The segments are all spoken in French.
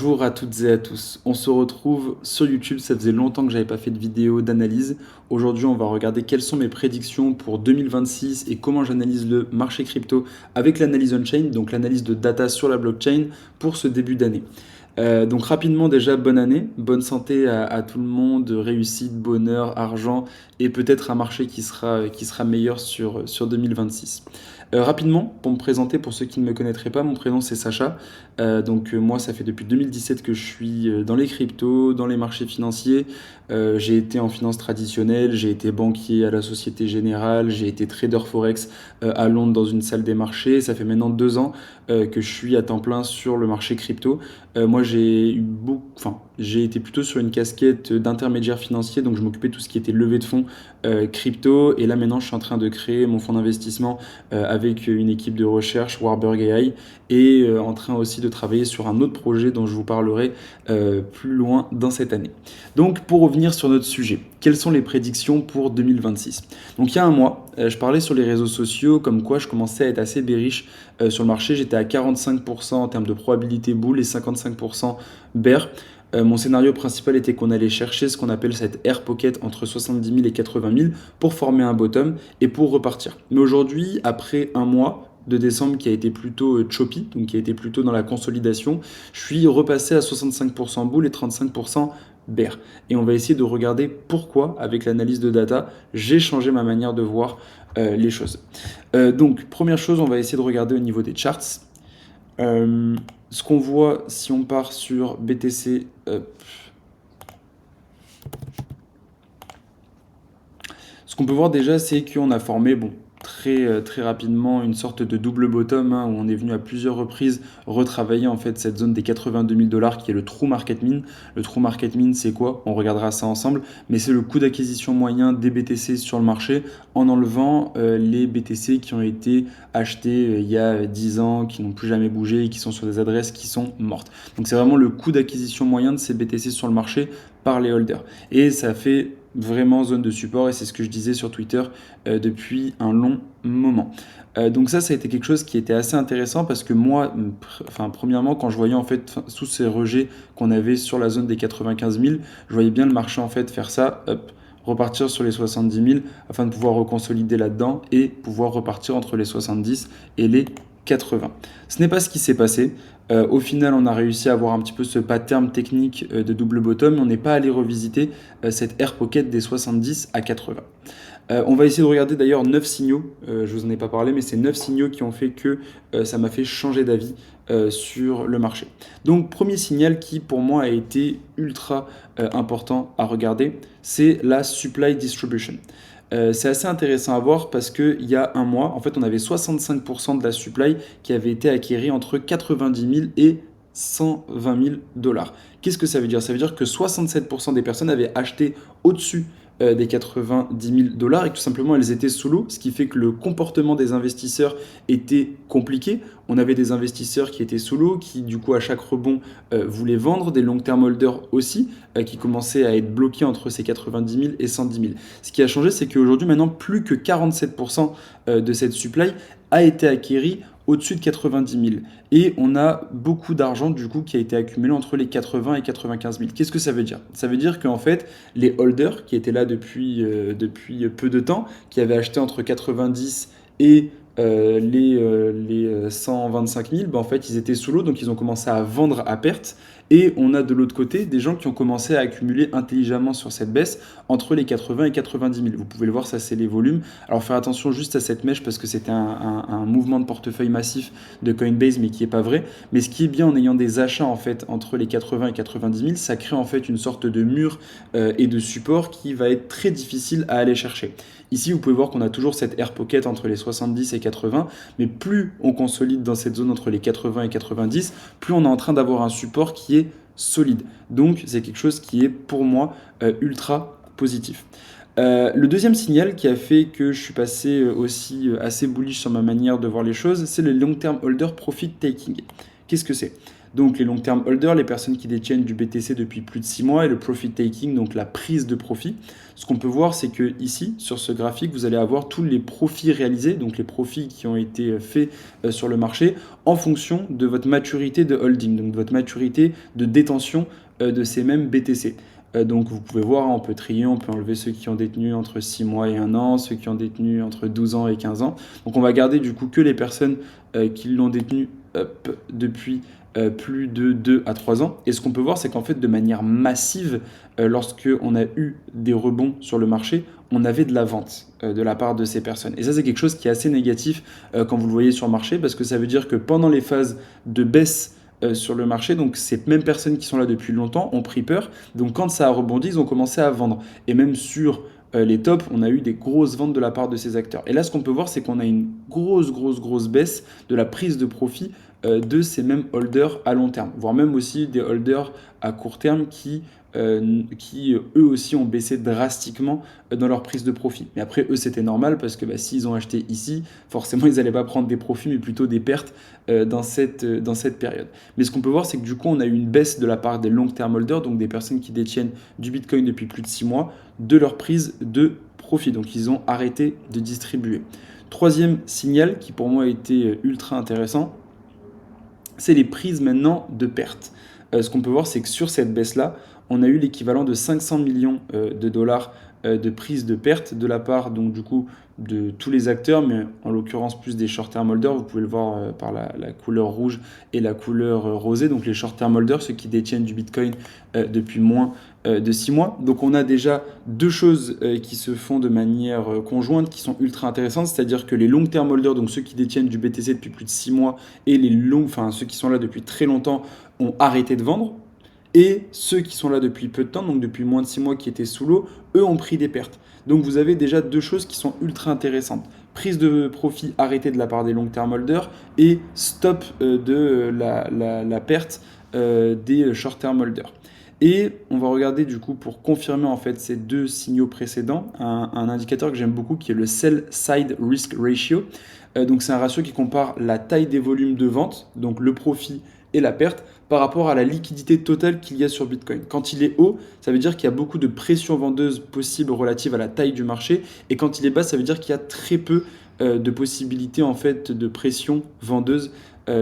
Bonjour à toutes et à tous, on se retrouve sur YouTube, ça faisait longtemps que j'avais pas fait de vidéo d'analyse. Aujourd'hui on va regarder quelles sont mes prédictions pour 2026 et comment j'analyse le marché crypto avec l'analyse on-chain, donc l'analyse de data sur la blockchain pour ce début d'année. Donc rapidement déjà, bonne année, bonne santé à tout le monde, réussite, bonheur, argent et peut-être un marché qui sera meilleur sur 2026. Rapidement, pour me présenter, pour ceux qui ne me connaîtraient pas, mon prénom c'est Sacha. Moi, ça fait depuis 2017 que je suis dans les cryptos, dans les marchés financiers. J'ai été en finance traditionnelle, j'ai été banquier à la Société Générale, j'ai été trader forex à Londres dans une salle des marchés. Ça fait maintenant 2 ans que je suis à temps plein sur le marché crypto. Moi, j'ai été plutôt sur une casquette d'intermédiaire financier, donc je m'occupais de tout ce qui était levée de fonds crypto. Et là, maintenant, je suis en train de créer mon fonds d'investissement avec une équipe de recherche, Warburg AI, et en train aussi de travailler sur un autre projet dont je vous parlerai plus loin dans cette année. Donc, pour revenir sur notre sujet, quelles sont les prédictions pour 2026? Donc, il y a un mois, je parlais sur les réseaux sociaux comme quoi je commençais à être assez bearish sur le marché. J'étais à 45% en termes de probabilité bull et 55% bear. Mon scénario principal était qu'on allait chercher ce qu'on appelle cette air pocket entre 70 000 et 80 000 pour former un bottom et pour repartir. Mais aujourd'hui, après un mois de décembre qui a été plutôt choppy, donc qui a été plutôt dans la consolidation, je suis repassé à 65% bull et 35% bear. Et on va essayer de regarder pourquoi, avec l'analyse de data, j'ai changé ma manière de voir les choses. Donc, première chose, on va essayer de regarder au niveau des charts. Euh, Ce qu'on voit si on part sur BTC, ce qu'on peut voir déjà, c'est qu'on a formé très rapidement une sorte de double bottom où on est venu à plusieurs reprises retravailler en fait cette zone des 82 000 dollars qui est le true market mean. Le true market mean, c'est quoi? On regardera ça ensemble, mais c'est le coût d'acquisition moyen des BTC sur le marché en enlevant les BTC qui ont été achetés il y a 10 ans, qui n'ont plus jamais bougé et qui sont sur des adresses qui sont mortes. Donc c'est vraiment le coût d'acquisition moyen de ces BTC sur le marché par les holders. Et ça fait vraiment zone de support et c'est ce que je disais sur Twitter depuis un long moment. Donc ça a été quelque chose qui était assez intéressant parce que moi, premièrement, quand je voyais en fait tous ces rejets qu'on avait sur la zone des 95 000, je voyais bien le marché en fait faire ça, hop, repartir sur les 70 000 afin de pouvoir reconsolider là-dedans et pouvoir repartir entre les 70 et les 80. Ce n'est pas ce qui s'est passé. Au final, on a réussi à avoir un petit peu ce pattern technique de double bottom, mais on n'est pas allé revisiter cette air pocket des 70 à 80. On va essayer de regarder d'ailleurs 9 signaux, je vous en ai pas parlé, mais c'est 9 signaux qui ont fait que ça m'a fait changer d'avis sur le marché. Donc premier signal qui pour moi a été ultra important à regarder, c'est la supply distribution. C'est assez intéressant à voir parce qu'il y a un mois, en fait, on avait 65% de la supply qui avait été acquérie entre 90 000 et 120 000 dollars. Qu'est-ce que ça veut dire? Ça veut dire que 67% des personnes avaient acheté au-dessus des 90 000 dollars et que tout simplement elles étaient sous l'eau, ce qui fait que le comportement des investisseurs était compliqué. On avait des investisseurs qui étaient sous l'eau, qui du coup à chaque rebond voulaient vendre, des long-term holders aussi, qui commençaient à être bloqués entre ces 90 000 et 110 000. Ce qui a changé, c'est qu'aujourd'hui maintenant plus que 47% de cette supply a été acquérie au-dessus de 90 000. Et on a beaucoup d'argent du coup qui a été accumulé entre les 80 et 95 000. Qu'est-ce que ça veut dire? Ça veut dire qu'en fait, les holders qui étaient là depuis peu de temps, qui avaient acheté entre 90 et les 125 000, en fait, ils étaient sous l'eau, donc ils ont commencé à vendre à perte. Et on a de l'autre côté des gens qui ont commencé à accumuler intelligemment sur cette baisse entre les 80 et 90 000. Vous pouvez le voir, ça c'est les volumes. Alors faire attention juste à cette mèche parce que c'était un mouvement de portefeuille massif de Coinbase, mais qui n'est pas vrai. Mais ce qui est bien en ayant des achats en fait entre les 80 et 90 000, ça crée en fait une sorte de mur et de support qui va être très difficile à aller chercher. Ici, vous pouvez voir qu'on a toujours cette air pocket entre les 70 et 80, mais plus on consolide dans cette zone entre les 80 et 90, plus on est en train d'avoir un support qui est solide. Donc, c'est quelque chose qui est pour moi ultra positif. Le deuxième signal qui a fait que je suis passé aussi assez bullish sur ma manière de voir les choses, c'est le long-term holder profit taking. Qu'est-ce que c'est? Donc les long-term holders, les personnes qui détiennent du BTC depuis plus de 6 mois, et le profit taking, donc la prise de profit. Ce qu'on peut voir, c'est que ici, sur ce graphique, vous allez avoir tous les profits réalisés, donc les profits qui ont été faits sur le marché, en fonction de votre maturité de holding, donc de votre maturité de détention de ces mêmes BTC. Donc vous pouvez voir, on peut trier, on peut enlever ceux qui ont détenu entre 6 mois et 1 an, ceux qui ont détenu entre 12 ans et 15 ans. Donc on va garder du coup que les personnes qui l'ont détenu depuis plus de 2 à 3 ans. Et ce qu'on peut voir, c'est qu'en fait, de manière massive, lorsqu'on a eu des rebonds sur le marché, on avait de la vente de la part de ces personnes. Et ça, c'est quelque chose qui est assez négatif quand vous le voyez sur le marché, parce que ça veut dire que pendant les phases de baisse sur le marché, donc ces mêmes personnes qui sont là depuis longtemps ont pris peur. Donc quand ça a rebondi, ils ont commencé à vendre. Et même sur les tops, on a eu des grosses ventes de la part de ces acteurs. Et là, ce qu'on peut voir, c'est qu'on a une grosse baisse de la prise de profit de ces mêmes holders à long terme, voire même aussi des holders à court terme qui eux aussi ont baissé drastiquement dans leur prise de profit. Mais après, eux, c'était normal parce que s'ils ont acheté ici, forcément, ils n'allaient pas prendre des profits, mais plutôt des pertes dans cette période. Mais ce qu'on peut voir, c'est que du coup, on a eu une baisse de la part des long-term holders, donc des personnes qui détiennent du Bitcoin depuis plus de 6 mois, de leur prise de profit. Donc, ils ont arrêté de distribuer. Troisième signal qui, pour moi, a été ultra intéressant, c'est les prises maintenant de pertes. Ce qu'on peut voir, c'est que sur cette baisse-là, on a eu l'équivalent de 500 millions de dollars de prise de pertes de la part donc du coup de tous les acteurs, mais en l'occurrence plus des short-term holders. Vous pouvez le voir par la couleur rouge et la couleur rosée. Donc les short-term holders, ceux qui détiennent du Bitcoin depuis moins de 6 mois. Donc on a déjà deux choses qui se font de manière conjointe qui sont ultra intéressantes, c'est-à-dire que les long-term holders, donc ceux qui détiennent du BTC depuis plus de 6 mois, et ceux qui sont là depuis très longtemps ont arrêté de vendre. Et ceux qui sont là depuis peu de temps, donc depuis moins de 6 mois qui étaient sous l'eau, eux ont pris des pertes. Donc vous avez déjà deux choses qui sont ultra intéressantes. Prise de profit arrêtée de la part des long-term holders et stop de la perte des short-term holders. Et on va regarder du coup pour confirmer en fait ces deux signaux précédents, un indicateur que j'aime beaucoup qui est le Sell Side Risk Ratio. Donc c'est un ratio qui compare la taille des volumes de vente, donc le profit et la perte, par rapport à la liquidité totale qu'il y a sur Bitcoin. Quand il est haut, ça veut dire qu'il y a beaucoup de pression vendeuse possible relative à la taille du marché, et quand il est bas, ça veut dire qu'il y a très peu de possibilités en fait de pression vendeuse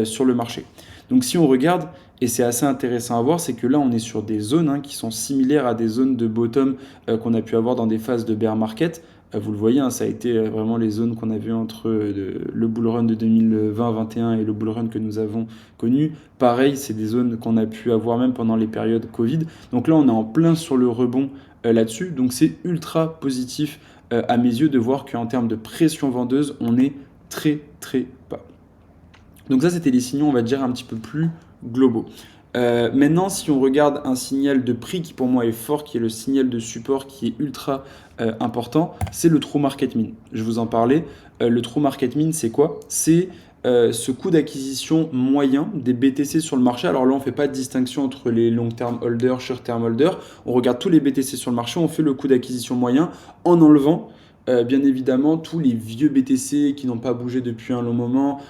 sur le marché. Donc si on regarde, et c'est assez intéressant à voir, c'est que là on est sur des zones qui sont similaires à des zones de bottom qu'on a pu avoir dans des phases de bear market. Vous le voyez, ça a été vraiment les zones qu'on a vues entre le bull run de 2020-21 et le bull run que nous avons connu. Pareil, c'est des zones qu'on a pu avoir même pendant les périodes Covid. Donc là, on est en plein sur le rebond là-dessus. Donc c'est ultra positif à mes yeux de voir qu'en termes de pression vendeuse, on est très bas. Donc ça, c'était les signaux, on va dire, un petit peu plus globaux. Maintenant, si on regarde un signal de prix qui pour moi est fort, qui est le signal de support qui est ultra important, c'est le True Market Min. Je vous en parlais. Le True Market Min, c'est quoi? C'est ce coût d'acquisition moyen des BTC sur le marché. Alors là, on ne fait pas de distinction entre les long-term holders, short-term holders. On regarde tous les BTC sur le marché, on fait le coût d'acquisition moyen en enlevant bien évidemment tous les vieux BTC qui n'ont pas bougé depuis un long moment,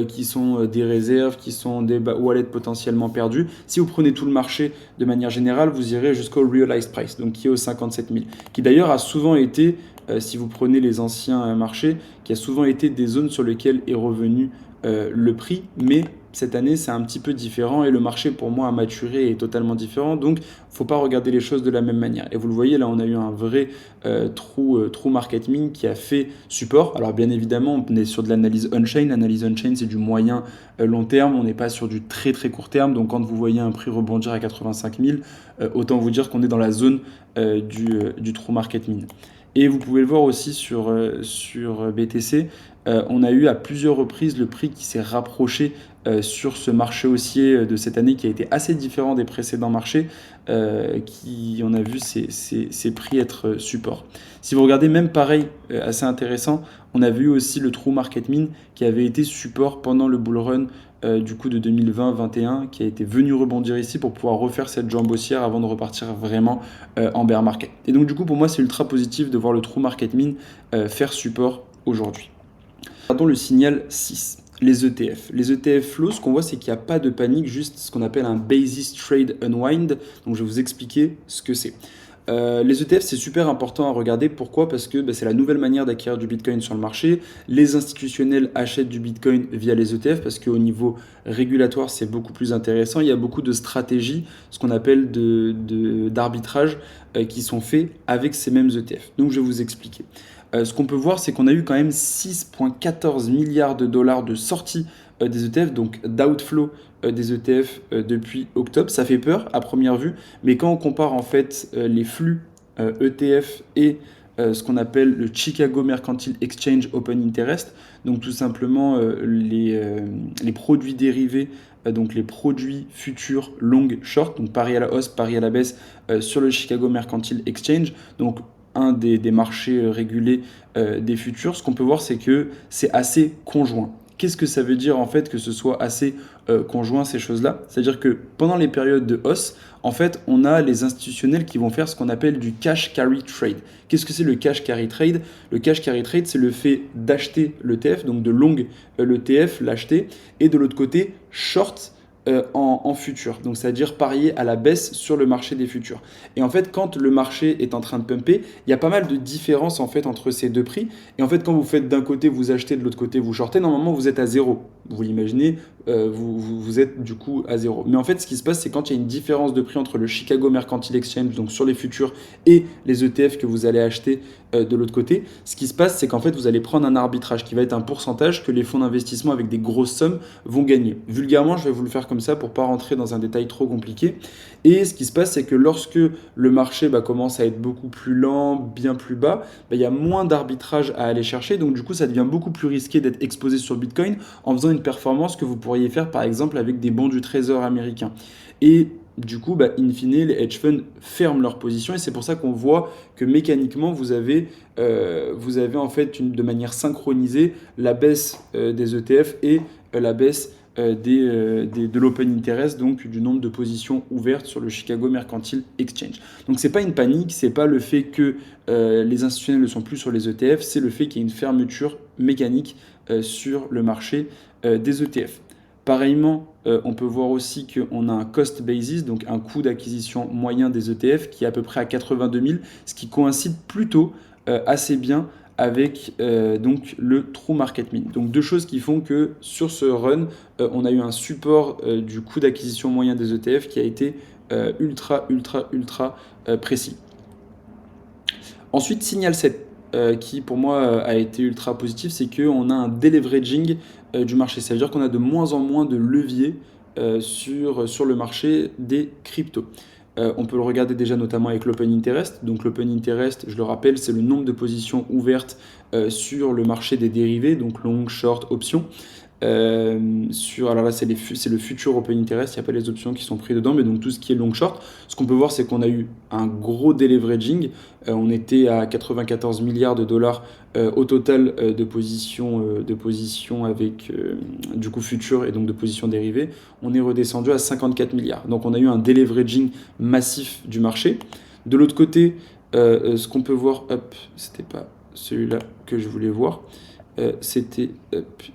qui sont des réserves, qui sont des wallets potentiellement perdus. Si vous prenez tout le marché de manière générale, vous irez jusqu'au realized price, donc qui est aux 57 000, qui d'ailleurs a souvent été, si vous prenez les anciens marchés, qui a souvent été des zones sur lesquelles est revenu le prix, mais cette année c'est un petit peu différent et le marché pour moi a maturé et est totalement différent, donc il ne faut pas regarder les choses de la même manière. Et vous le voyez là, on a eu un vrai true market min qui a fait support. Alors bien évidemment on est sur de l'analyse on-chain. L'analyse on-chain c'est du moyen long terme, on n'est pas sur du très court terme, donc quand vous voyez un prix rebondir à 85 000, autant vous dire qu'on est dans la zone du true market min. Et vous pouvez le voir aussi sur BTC, on a eu à plusieurs reprises le prix qui s'est rapproché sur ce marché haussier de cette année qui a été assez différent des précédents marchés, qui on a vu ces prix être support. Si vous regardez même pareil, assez intéressant, on a vu aussi le True Market Min qui avait été support pendant le bull run du coup de 2020-21, qui a été venu rebondir ici pour pouvoir refaire cette jambe haussière avant de repartir vraiment en bear market. Et donc du coup pour moi c'est ultra positif de voir le True Market Min faire support aujourd'hui. Regardons le signal 6. Les ETF. Les ETF flow, ce qu'on voit, c'est qu'il n'y a pas de panique, juste ce qu'on appelle un basis trade unwind. Donc, je vais vous expliquer ce que c'est. Les ETF, c'est super important à regarder. Pourquoi? Parce que c'est la nouvelle manière d'acquérir du Bitcoin sur le marché. Les institutionnels achètent du Bitcoin via les ETF parce qu'au niveau régulatoire, c'est beaucoup plus intéressant. Il y a beaucoup de stratégies, ce qu'on appelle d'arbitrage, qui sont faits avec ces mêmes ETF. Donc, je vais vous expliquer. Ce qu'on peut voir, c'est qu'on a eu quand même 6,14 milliards de dollars de sortie des ETF, donc d'outflow des ETF depuis octobre. Ça fait peur à première vue, mais quand on compare en fait les flux ETF et ce qu'on appelle le Chicago Mercantile Exchange Open Interest, donc tout simplement les produits dérivés, donc les produits futurs long short, donc pari à la hausse, pari à la baisse sur le Chicago Mercantile Exchange, donc un des marchés régulés des futurs, ce qu'on peut voir, c'est que c'est assez conjoint. Qu'est-ce que ça veut dire en fait que ce soit assez conjoint ces choses-là? C'est-à-dire que pendant les périodes de hausse, en fait, on a les institutionnels qui vont faire ce qu'on appelle du cash carry trade. Qu'est-ce que c'est le cash carry trade? Le cash carry trade, c'est le fait d'acheter l'ETF, donc de long l'ETF, l'acheter, et de l'autre côté, short en futur, donc c'est-à-dire parier à la baisse sur le marché des futurs. Et en fait, quand le marché est en train de pumper, il y a pas mal de différences en fait entre ces deux prix. Et en fait, quand vous faites d'un côté vous achetez, de l'autre côté vous shortez, normalement vous êtes à zéro. Vous l'imaginez, vous êtes du coup à zéro. Mais en fait, ce qui se passe, c'est quand il y a une différence de prix entre le Chicago Mercantile Exchange, donc sur les futurs, et les ETF que vous allez acheter de l'autre côté, ce qui se passe, c'est qu'en fait, vous allez prendre un arbitrage qui va être un pourcentage que les fonds d'investissement avec des grosses sommes vont gagner. Vulgairement, je vais vous le faire comme ça pour pas rentrer dans un détail trop compliqué. Et ce qui se passe, c'est que lorsque le marché commence à être beaucoup plus lent, bien plus bas, il y a moins d'arbitrage à aller chercher. Donc du coup, ça devient beaucoup plus risqué d'être exposé sur Bitcoin en faisant une performance que vous pourriez faire par exemple avec des bons du Trésor américain. Et du coup, in fine, les hedge funds ferment leur position et c'est pour ça qu'on voit que mécaniquement, vous avez en fait de manière synchronisée la baisse des ETF et la baisse de l'open interest, donc du nombre de positions ouvertes sur le Chicago Mercantile Exchange. Donc c'est pas une panique, c'est pas le fait que les institutionnels ne sont plus sur les ETF, c'est le fait qu'il y ait une fermeture mécanique sur le marché des ETF. Pareillement, on peut voir aussi qu'on a un cost basis, donc un coût d'acquisition moyen des ETF qui est à peu près à 82 000, ce qui coïncide plutôt assez bien avec donc le true market mean. Donc deux choses qui font que sur ce run, on a eu un support du coût d'acquisition moyen des ETF qui a été ultra précis. Ensuite, signal 7, qui pour moi a été ultra positif, c'est qu'on a un deleveraging du marché. Ça veut dire qu'on a de moins en moins de leviers sur le marché des cryptos. On peut le regarder déjà notamment avec l'open interest. Donc l'open interest, je le rappelle, c'est le nombre de positions ouvertes sur le marché des dérivés, donc long, short, options. Alors là, c'est le futur open interest, il n'y a pas les options qui sont prises dedans, mais donc tout ce qui est long short. Ce qu'on peut voir, c'est qu'on a eu un gros deleveraging. On était à 94 milliards de dollars au total de positions avec du coup futur et donc de positions dérivées. On est redescendu à 54 milliards. Donc on a eu un deleveraging massif du marché. De l'autre côté, ce qu'on peut voir, hop, c'était pas celui-là que je voulais voir. C'était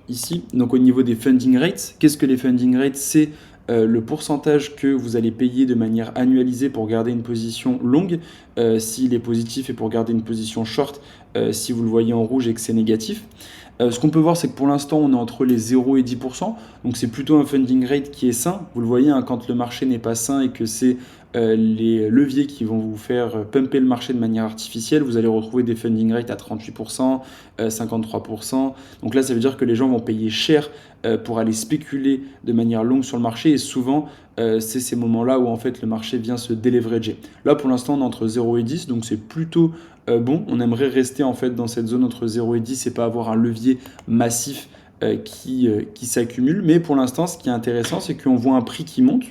ici. Donc au niveau des funding rates, qu'est-ce que les funding rates? C'est le pourcentage que vous allez payer de manière annualisée pour garder une position longue, s'il est positif, et pour garder une position short, si vous le voyez en rouge et que c'est négatif. Ce qu'on peut voir, c'est que pour l'instant, on est entre les 0 et 10%. Donc c'est plutôt un funding rate qui est sain. Vous le voyez, quand le marché n'est pas sain et que c'est les leviers qui vont vous faire pumper le marché de manière artificielle, vous allez retrouver des funding rates à 38%, 53%. Donc là, ça veut dire que les gens vont payer cher pour aller spéculer de manière longue sur le marché. Et souvent, c'est ces moments-là où en fait le marché vient se déleverager. Là, pour l'instant, on est entre 0 et 10, donc c'est plutôt bon. On aimerait rester en fait dans cette zone entre 0 et 10 et pas avoir un levier massif qui s'accumule. Mais pour l'instant, ce qui est intéressant, c'est qu'on voit un prix qui monte.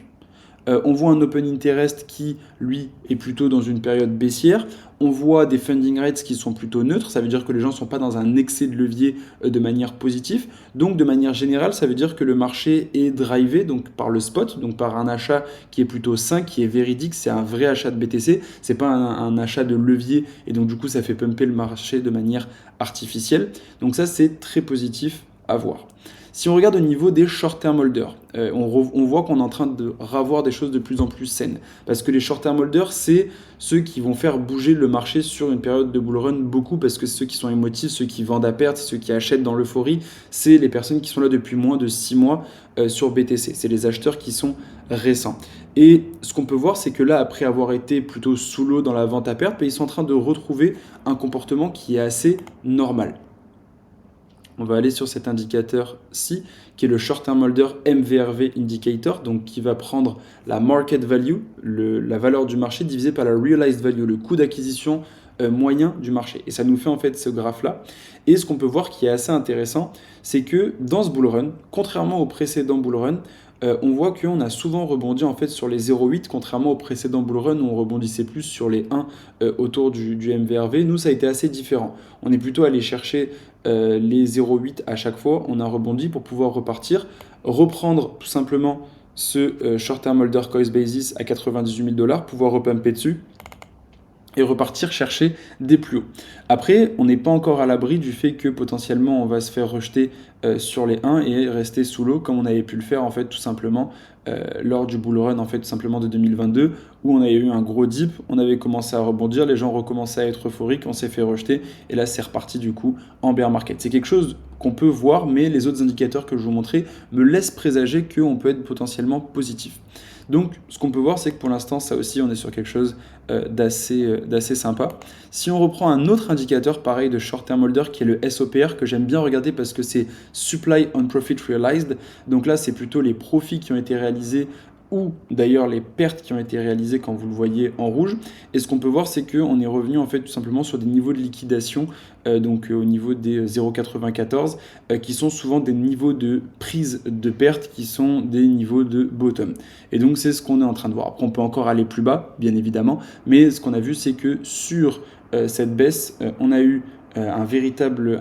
On voit un open interest qui, lui, est plutôt dans une période baissière. On voit des funding rates qui sont plutôt neutres. Ça veut dire que les gens ne sont pas dans un excès de levier de manière positive. Donc, de manière générale, ça veut dire que le marché est drivé donc, par le spot, donc par un achat qui est plutôt sain, qui est véridique. C'est un vrai achat de BTC. Ce n'est pas un achat de levier. Et donc, du coup, ça fait pumper le marché de manière artificielle. Donc, ça, c'est très positif à voir. Si on regarde au niveau des short-term holders, on voit qu'on est en train de revoir des choses de plus en plus saines. Parce que les short-term holders, c'est ceux qui vont faire bouger le marché sur une période de bull run beaucoup, parce que c'est ceux qui sont émotifs, ceux qui vendent à perte, ceux qui achètent dans l'euphorie, c'est les personnes qui sont là depuis moins de 6 mois sur BTC. C'est les acheteurs qui sont récents. Et ce qu'on peut voir, c'est que là, après avoir été plutôt sous l'eau dans la vente à perte, ils sont en train de retrouver un comportement qui est assez normal. On va aller sur cet indicateur-ci, qui est le Short Term Holder MVRV Indicator, donc qui va prendre la market value, la valeur du marché, divisée par la realized value, le coût d'acquisition moyen du marché. Et ça nous fait en fait ce graphe-là. Et ce qu'on peut voir qui est assez intéressant, c'est que dans ce bull run, contrairement au précédent bull run, on voit qu'on a souvent rebondi en fait sur les 0,8, contrairement au précédent bull run où on rebondissait plus sur les 1 autour du MVRV. Nous, ça a été assez différent. On est plutôt allé chercher les 0,8 à chaque fois. On a rebondi pour pouvoir repartir, reprendre tout simplement ce short-term holder cost basis à 98 000 $, pouvoir repumper dessus et repartir chercher des plus hauts. Après, on n'est pas encore à l'abri du fait que potentiellement on va se faire rejeter sur les 1 et rester sous l'eau comme on avait pu le faire en fait tout simplement lors du bull run en fait tout simplement de 2022 où on avait eu un gros dip, on avait commencé à rebondir, les gens recommençaient à être euphoriques, on s'est fait rejeter et là c'est reparti du coup en bear market. C'est quelque chose qu'on peut voir, mais les autres indicateurs que je vous montrais me laissent présager qu'on peut être potentiellement positif. Donc, ce qu'on peut voir, c'est que pour l'instant, ça aussi, on est sur quelque chose d'assez sympa. Si on reprend un autre indicateur, pareil, de short-term holder, qui est le SOPR, que j'aime bien regarder parce que c'est Supply on Profit Realized. Donc là, c'est plutôt les profits qui ont été réalisés ou d'ailleurs les pertes qui ont été réalisées quand vous le voyez en rouge. Et ce qu'on peut voir, c'est qu'on est revenu en fait tout simplement sur des niveaux de liquidation, au niveau des 0,94, qui sont souvent des niveaux de prise de perte qui sont des niveaux de bottom. Et donc c'est ce qu'on est en train de voir. Après, on peut encore aller plus bas, bien évidemment, mais ce qu'on a vu, c'est que sur cette baisse, on a eu un véritable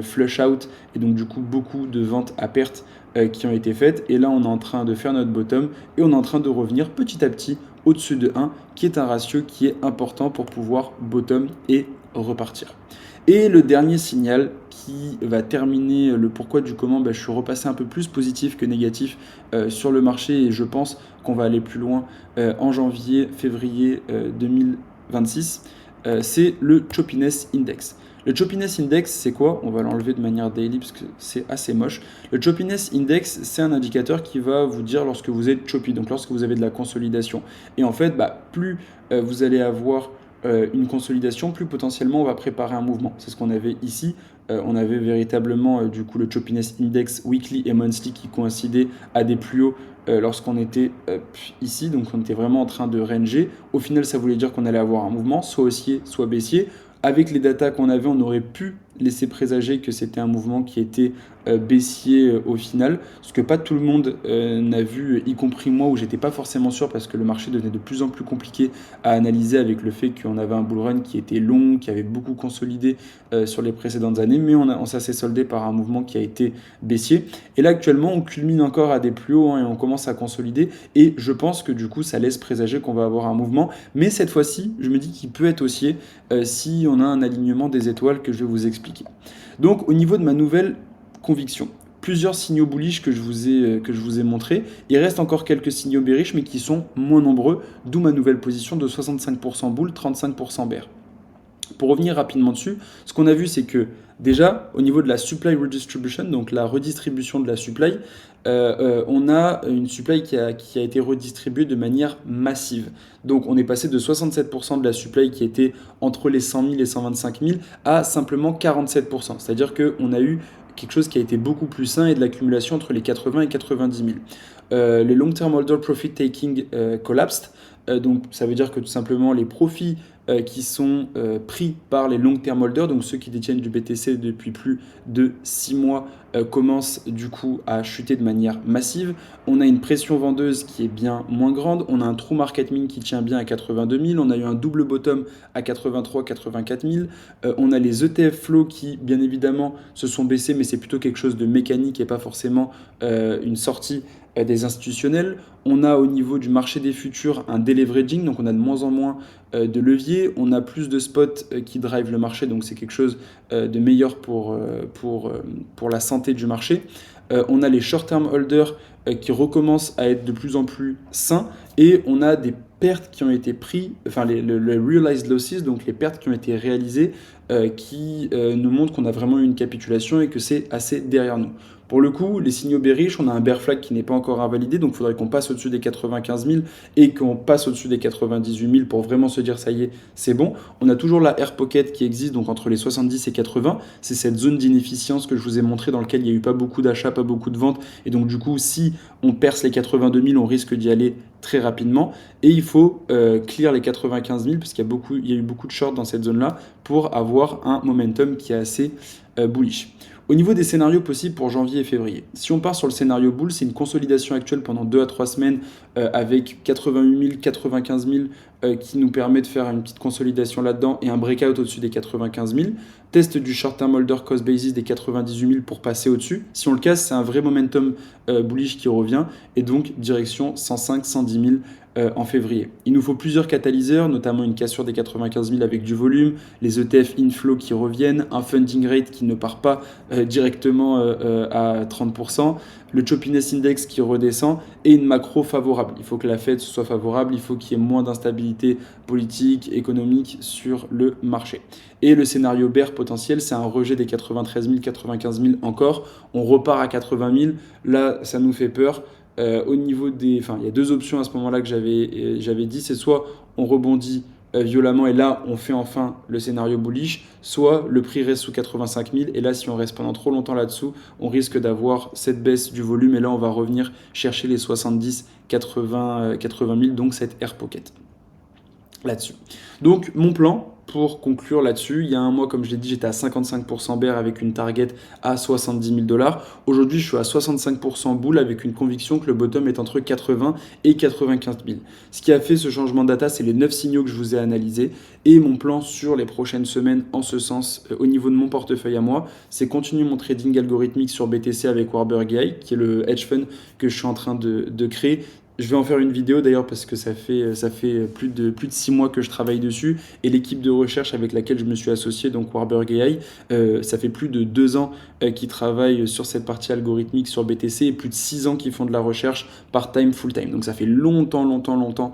flush out et donc du coup beaucoup de ventes à perte qui ont été faites. Et là, on est en train de faire notre bottom et on est en train de revenir petit à petit au-dessus de 1, qui est un ratio qui est important pour pouvoir bottom et repartir. Et le dernier signal qui va terminer le pourquoi du comment, je suis repassé un peu plus positif que négatif sur le marché et je pense qu'on va aller plus loin en janvier, février 2026. C'est le Choppiness Index. Le Choppiness Index, c'est quoi? On va l'enlever de manière daily parce que c'est assez moche. Le Choppiness Index, c'est un indicateur qui va vous dire lorsque vous êtes choppy, donc lorsque vous avez de la consolidation. Et en fait, plus vous allez avoir une consolidation, plus potentiellement on va préparer un mouvement. C'est ce qu'on avait ici. On avait véritablement du coup le Choppiness Index weekly et monthly qui coïncidaient à des plus hauts lorsqu'on était ici. Donc on était vraiment en train de ranger. Au final, ça voulait dire qu'on allait avoir un mouvement, soit haussier, soit baissier. Avec les datas qu'on avait, on aurait pu laisser présager que c'était un mouvement qui était baissier au final, ce que pas tout le monde n'a vu, y compris moi où j'étais pas forcément sûr parce que le marché devenait de plus en plus compliqué à analyser avec le fait qu'on avait un bull run qui était long, qui avait beaucoup consolidé sur les précédentes années, mais ça s'est soldé par un mouvement qui a été baissier. Et là actuellement on culmine encore à des plus hauts et on commence à consolider et je pense que du coup ça laisse présager qu'on va avoir un mouvement, mais cette fois-ci je me dis qu'il peut être haussier si on a un alignement des étoiles que je vais vous expliquer. Donc au niveau de ma nouvelle conviction, plusieurs signaux bullish que je vous ai montrés. Il reste encore quelques signaux bearish, mais qui sont moins nombreux, d'où ma nouvelle position de 65% bull, 35% bear. Pour revenir rapidement dessus, ce qu'on a vu, c'est que déjà, au niveau de la supply redistribution, donc la redistribution de la supply, on a une supply qui a été redistribuée de manière massive. Donc on est passé de 67% de la supply qui était entre les 100 000 et 125 000 à simplement 47%. C'est-à-dire qu'on a eu quelque chose qui a été beaucoup plus sain et de l'accumulation entre les 80 et 90 000. Les long-term holder profit taking collapsed. Donc ça veut dire que tout simplement les profits qui sont pris par les long-term holders, donc ceux qui détiennent du BTC depuis plus de 6 mois, commencent du coup à chuter de manière massive. On a une pression vendeuse qui est bien moins grande, on a un true market mean qui tient bien à 82 000, on a eu un double bottom à 83-84 000, on a les ETF flow qui bien évidemment se sont baissés, mais c'est plutôt quelque chose de mécanique et pas forcément une sortie des institutionnels. On a au niveau du marché des futurs un deleveraging, donc on a de moins en moins de levier, on a plus de spots qui drive le marché, donc c'est quelque chose de meilleur pour la santé du marché. on a les short-term holders qui recommencent à être de plus en plus sains, et on a des pertes qui ont été prises, enfin les realized losses, donc les pertes qui ont été réalisées, qui nous montrent qu'on a vraiment eu une capitulation et que c'est assez derrière nous. Pour le coup, les signaux bearish, on a un bear flag qui n'est pas encore invalidé, donc il faudrait qu'on passe au-dessus des 95 000 et qu'on passe au-dessus des 98 000 pour vraiment se dire ça y est, c'est bon. On a toujours la air pocket qui existe, donc entre les 70 et 80. C'est cette zone d'inefficience que je vous ai montré dans laquelle il n'y a eu pas beaucoup d'achats, pas beaucoup de ventes. Et donc du coup, si on perce les 82 000, on risque d'y aller très rapidement. Et il faut clear les 95 000 parce qu'il y a eu beaucoup de shorts dans cette zone-là pour avoir un momentum qui est assez bullish. Au niveau des scénarios possibles pour janvier et février, si on part sur le scénario bull, c'est une consolidation actuelle pendant 2 à 3 semaines avec 88 000, 95 000 qui nous permet de faire une petite consolidation là-dedans et un breakout au-dessus des 95 000. Test du short-term holder cost basis des 98 000 pour passer au-dessus. Si on le casse, c'est un vrai momentum bullish qui revient et donc direction 105, 110 000 en février. Il nous faut plusieurs catalyseurs, notamment une cassure des 95 000 avec du volume, les ETF inflow qui reviennent, un funding rate qui ne part pas directement à 30%, le choppiness index qui redescend et une macro favorable. Il faut que la Fed soit favorable, il faut qu'il y ait moins d'instabilité politique, économique sur le marché. Et le scénario bear potentiel, c'est un rejet des 93 000, 95 000 encore. On repart à 80 000. Là, ça nous fait peur. Au niveau des... Enfin, il y a deux options à ce moment-là que j'avais dit. C'est soit on rebondit violemment et là, on fait enfin le scénario bullish, soit le prix reste sous 85 000 et là, si on reste pendant trop longtemps là-dessous, on risque d'avoir cette baisse du volume et là, on va revenir chercher les 70, 80 000, donc cette air pocket là-dessus. Donc, mon plan, pour conclure là-dessus, il y a un mois, comme je l'ai dit, j'étais à 55% bear avec une target à 70 000 dollars. Aujourd'hui, je suis à 65% bull avec une conviction que le bottom est entre 80 et 95 000. Ce qui a fait ce changement de data, c'est les 9 signaux que je vous ai analysés. Et mon plan sur les prochaines semaines, en ce sens, au niveau de mon portefeuille à moi, c'est continuer mon trading algorithmique sur BTC avec Warburg AI, qui est le hedge fund que je suis en train de créer. Je vais en faire une vidéo d'ailleurs parce que ça fait plus de 6 mois que je travaille dessus et l'équipe de recherche avec laquelle je me suis associé, donc Warburg AI, ça fait plus de 2 ans qu'ils travaillent sur cette partie algorithmique sur BTC et plus de 6 ans qu'ils font de la recherche part-time, full-time. Donc ça fait longtemps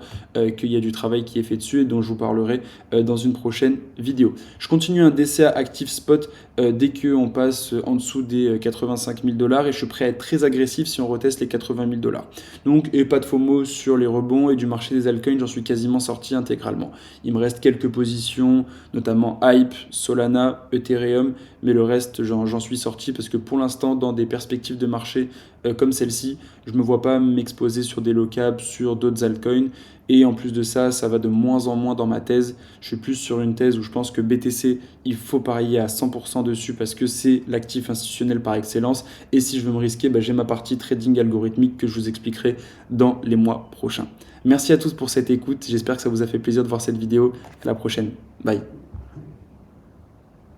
qu'il y a du travail qui est fait dessus et dont je vous parlerai dans une prochaine vidéo. Je continue un DCA Active Spot dès qu'on passe en dessous des 85 000 dollars et je suis prêt à être très agressif si on reteste les 80 000 dollars. Donc, et pas de FOMO sur les rebonds et du marché des altcoins, j'en suis quasiment sorti intégralement. Il me reste quelques positions, notamment Hype, Solana, Ethereum, mais le reste, j'en suis sorti parce que pour l'instant, dans des perspectives de marché comme celle-ci, je ne me vois pas m'exposer sur des low cap, sur d'autres altcoins. Et en plus de ça, ça va de moins en moins dans ma thèse. Je suis plus sur une thèse où je pense que BTC, il faut parier à 100% dessus parce que c'est l'actif institutionnel par excellence. Et si je veux me risquer, j'ai ma partie trading algorithmique que je vous expliquerai dans les mois prochains. Merci à tous pour cette écoute. J'espère que ça vous a fait plaisir de voir cette vidéo. À la prochaine. Bye.